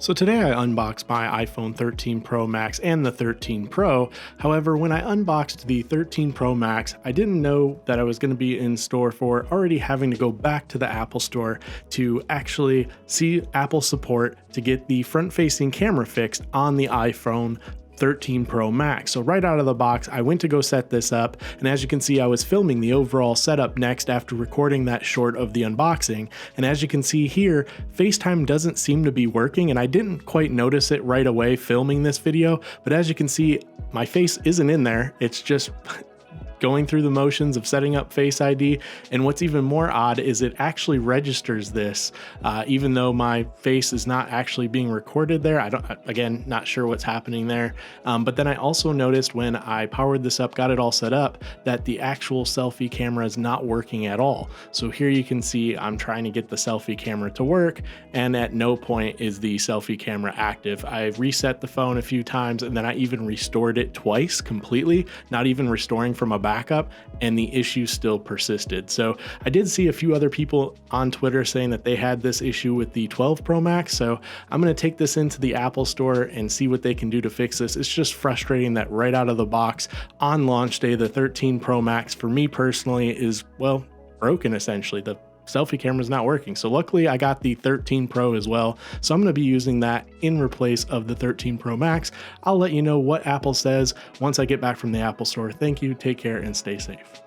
So today I unboxed my iPhone 13 Pro Max and the 13 Pro. However, when I unboxed the 13 Pro Max, I didn't know that I was going to be in store for already having to go back to the Apple Store to actually see Apple support to get the front-facing camera fixed on the iPhone 13 Pro Max. So right out of the box, I went to go set this up, and as you can see, I was filming the overall setup next after recording that short of the unboxing. And as you can see here, FaceTime doesn't seem to be working, and I didn't quite notice it right away filming this video, but as you can see, my face isn't in there. It's just going through the motions of setting up Face ID. And what's even more odd is it actually registers this, even though my face is not actually being recorded there. Again, not sure what's happening there. But then I also noticed when I powered this up, got it all set up, that the actual selfie camera is not working at all. So here you can see I'm trying to get the selfie camera to work, and at no point is the selfie camera active. I've reset the phone a few times, and then I even restored it twice completely, not even restoring from a backup, and the issue still persisted. So I did see a few other people on Twitter saying that they had this issue with the 12 Pro Max. So I'm going to take this into the Apple Store and see what they can do to fix this. It's just frustrating that right out of the box on launch day, the 13 Pro Max for me personally is, well, broken essentially. The selfie camera is not working. So luckily I got the 13 Pro as well. So I'm going to be using that in replace of the 13 Pro Max. I'll let you know what Apple says once I get back from the Apple Store. Thank you, take care, and stay safe.